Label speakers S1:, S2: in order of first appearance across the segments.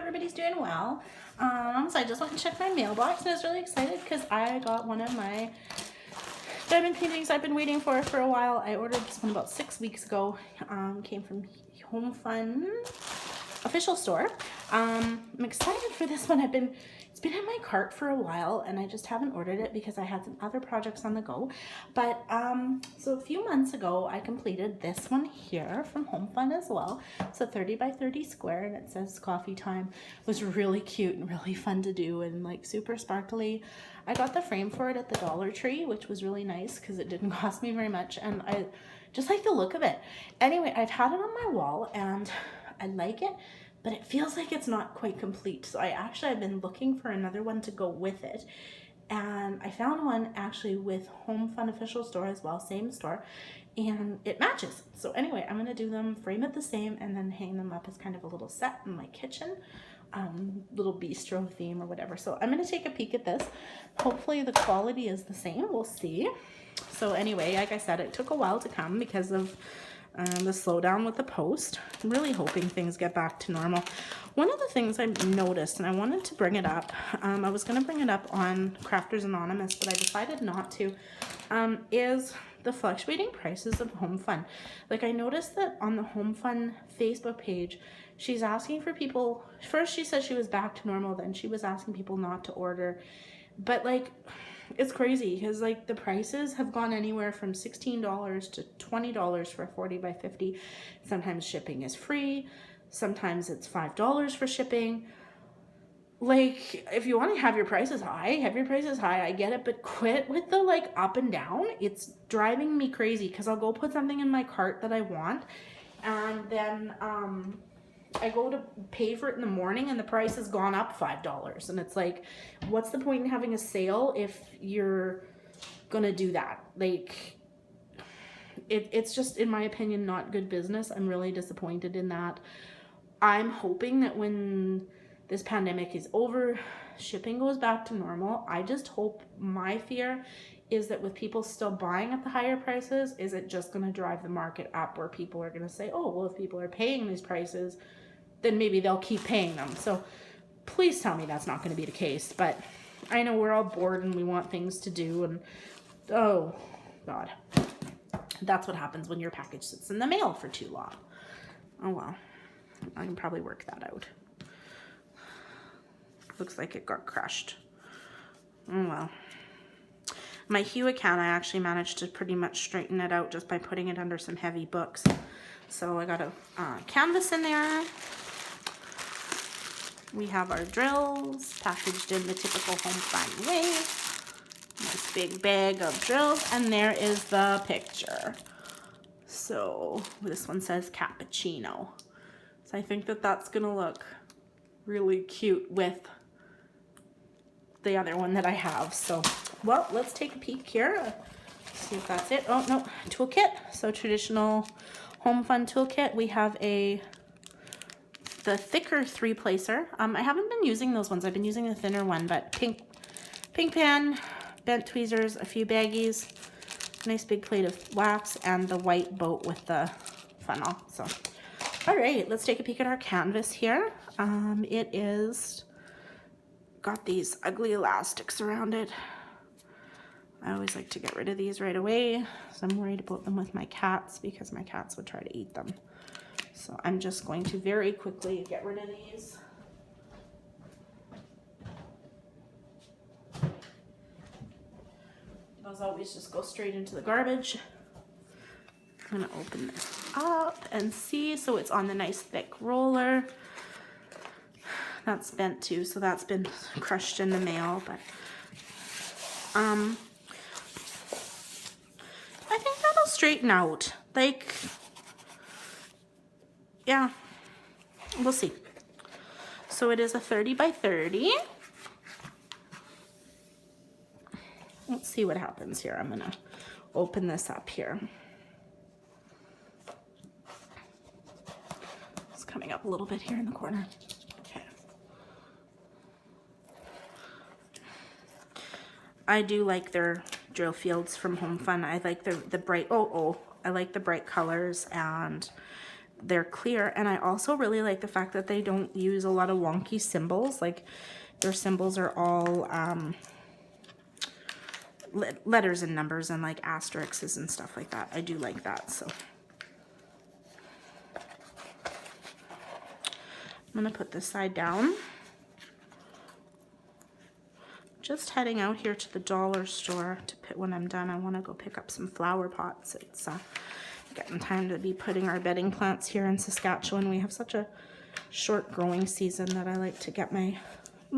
S1: everybody's doing well. So I just went and checked my mailbox and I was really excited because I got one of my diamond paintings I've been waiting for a while. I ordered this one about 6 weeks ago. Came from HOMFUN official store. I'm excited for this one. It's been in my cart for a while and I just haven't ordered it because I had some other projects on the go. But so a few months ago I completed this one here from HOMFUN as well. It's a 30 by 30 square and it says coffee time. It was really cute and really fun to do and like super sparkly. I got the frame for it at the Dollar Tree, which was really nice because it didn't cost me very much and I just like the look of it. Anyway, I've had it on my wall and I like it, but it feels like it's not quite complete. So I've been looking for another one to go with it. And I found one actually with HOMFUN official store as well, same store, and it matches. So anyway, I'm gonna do them, frame it the same, and then hang them up as kind of a little set in my kitchen, little bistro theme or whatever. So I'm gonna take a peek at this. Hopefully the quality is the same, we'll see. So anyway, like I said, it took a while to come because of the slowdown with the post. I'm really hoping things get back to normal. One of the things I noticed, and I wanted to bring it up, I was going to bring it up on Crafters Anonymous, but I decided not to, is the fluctuating prices of HOMFUN. Like I noticed that on the HOMFUN Facebook page, she's asking for people, first she said she was back to normal, then she was asking people not to order. But like, it's crazy because like the prices have gone anywhere from $16 to $20 for a 40 by 50. Sometimes shipping is free. Sometimes it's $5 for shipping. Like, if you want to have your prices high, I get it, but quit with the like up and down. It's driving me crazy because I'll go put something in my cart that I want and then I go to pay for it in the morning and the price has gone up $5. And it's like, what's the point in having a sale if you're gonna do that? Like, it's just, in my opinion, not good business. I'm really disappointed in that. I'm hoping that when this pandemic is over, shipping goes back to normal. I just hope, my fear is that with people still buying at the higher prices, is it just gonna drive the market up where people are gonna say, oh, well, if people are paying these prices, then maybe they'll keep paying them. So please tell me that's not going to be the case. But I know we're all bored and we want things to do. And oh, God. That's what happens when your package sits in the mail for too long. Oh, well. I can probably work that out. Looks like it got crushed. Oh, well. My Hue account, I actually managed to pretty much straighten it out just by putting it under some heavy books. So I got a canvas in there. We have our drills packaged in the typical HOMFUN way. Nice big bag of drills, and there is the picture. So this one says cappuccino. So I think that that's gonna look really cute with the other one that I have. So, well, let's take a peek here. See if that's it. Oh no, toolkit. So traditional HOMFUN toolkit. We have the thicker 3-placer. I haven't been using those ones. I've been using the thinner one, but pink pen, bent tweezers, a few baggies, nice big plate of wax, and the white boat with the funnel. So, all right, let's take a peek at our canvas here. It is got these ugly elastics around it. I always like to get rid of these right away, so I'm worried about them with my cats because my cats would try to eat them. So I'm just going to very quickly get rid of these. Those always just go straight into the garbage. I'm gonna open this up and see. So it's on the nice thick roller. That's bent too, so that's been crushed in the mail, but I think that'll straighten out. Like, yeah, we'll see. So it is a 30 by 30. Let's see what happens here. I'm gonna open this up here. It's coming up a little bit here in the corner. Okay. I do like their drill fields from HOMFUN. I like the bright, I like the bright colors, and they're clear. And I also really like the fact that they don't use a lot of wonky symbols. Like their symbols are all letters and numbers and like asterisks and stuff like that. I do like that. So I'm gonna put this side down. Just heading out here to the dollar store to pick. When I'm done, I want to go pick up some flower pots. It's getting time to be putting our bedding plants here in Saskatchewan. We have such a short growing season that I like to get my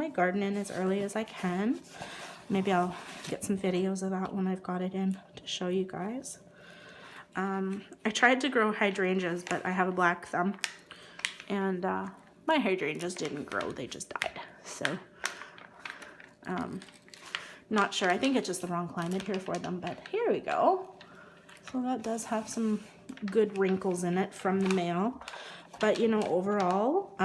S1: garden in as early as I can. Maybe I'll get some videos of that when I've got it in to show you guys. I tried to grow hydrangeas, but I have a black thumb, and my hydrangeas didn't grow, they just died. So not sure. I think it's just the wrong climate here for them, but here we go. So that does have some good wrinkles in it from the mail, but you know, overall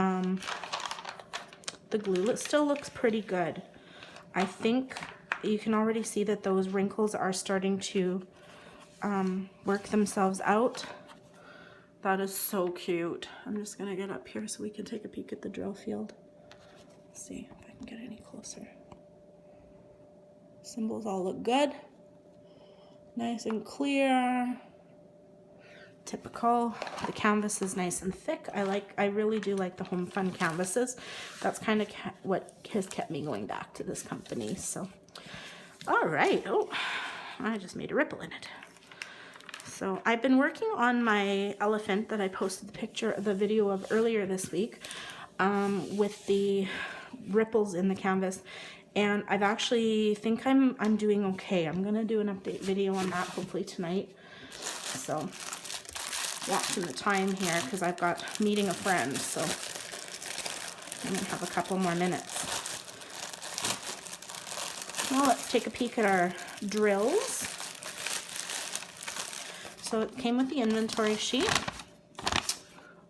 S1: the glue still looks pretty good. I think you can already see that those wrinkles are starting to work themselves out. That is so cute. I'm just gonna get up here so we can take a peek at the drill field. Let's see if I can get any closer. Symbols all look good. Nice and clear. Typical. The canvas is nice and thick. I really do like the HOMFUN canvases. That's kind of what has kept me going back to this company. So, all right. Oh, I just made a ripple in it. So I've been working on my elephant that I posted the video of earlier this week with the ripples in the canvas. And I've actually think I'm doing okay. I'm gonna do an update video on that hopefully tonight. So watching the time here because I've got meeting a friend, so I'm gonna have a couple more minutes. Now let's take a peek at our drills. So it came with the inventory sheet.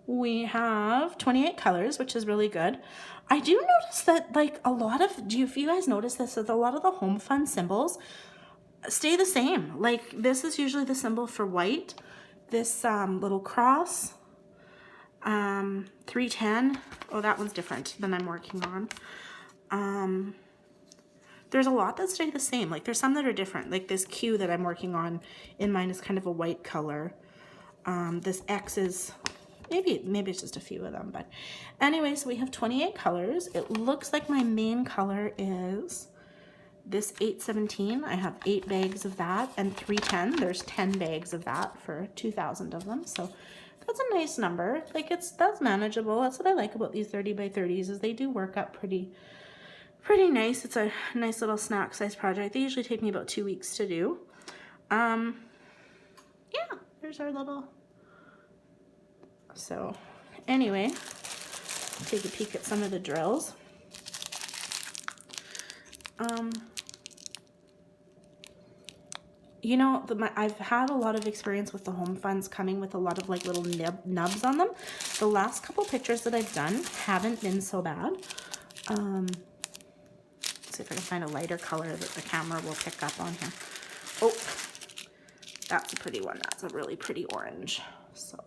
S1: We have 28 colors, which is really good. I do notice that like a lot of, if you guys notice this, that a lot of the HOMFUN symbols stay the same. Like this is usually the symbol for white. This little cross, 310. Oh, that one's different than I'm working on. There's a lot that stay the same. Like there's some that are different. Like this Q that I'm working on in mine is kind of a white color. This X is, maybe it's just a few of them, but anyway, so we have 28 colors. It looks like my main color is this 817. I have 8 bags of that, and 310. There's 10 bags of that for 2,000 of them. So that's a nice number. Like that's manageable. That's what I like about these 30 by 30s is they do work up pretty nice. It's a nice little snack size project. They usually take me about 2 weeks to do. Yeah, there's our little. So anyway, take a peek at some of the drills. You know, I've had a lot of experience with the HOMFUNs coming with a lot of like little nubs on them. The last couple pictures that I've done haven't been so bad. Let's see if I can find a lighter color that the camera will pick up on here. Oh, that's a pretty one. That's a really pretty orange. So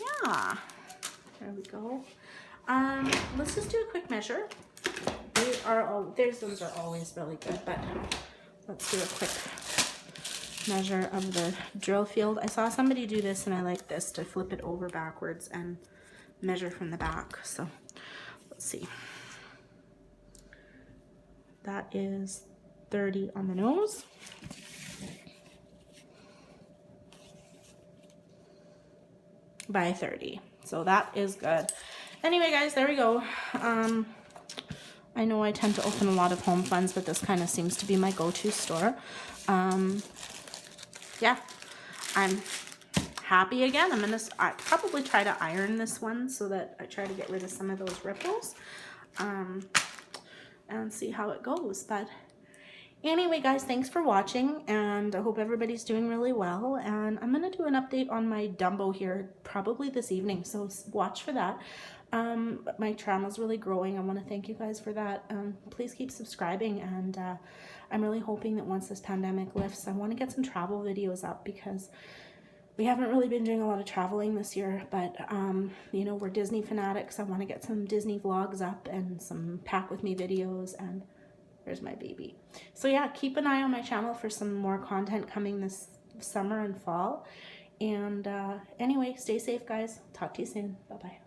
S1: yeah, there we go. Let's just do a quick measure. Those ones are always really good, but let's do a quick measure of the drill field. I saw somebody do this and I like this, to flip it over backwards and measure from the back. So let's see. That is 30 on the nose. By 30. So that is good. Anyway, guys, there we go. I know I tend to open a lot of HOMFUNs, but this kind of seems to be my go-to store. Yeah, I'm happy again. I probably try to iron this one so that I try to get rid of some of those ripples, and see how it goes. But anyway, guys, thanks for watching, and I hope everybody's doing really well. And I'm gonna do an update on my Dumbo here probably this evening, so watch for that. My channel's really growing. I want to thank you guys for that. Please keep subscribing, and I'm really hoping that once this pandemic lifts, I want to get some travel videos up, because we haven't really been doing a lot of traveling this year, but you know, we're Disney fanatics. I want to get some Disney vlogs up and some pack with me videos, and there's my baby. So yeah, keep an eye on my channel for some more content coming this summer and fall. And anyway, stay safe, guys. Talk to you soon. Bye-bye.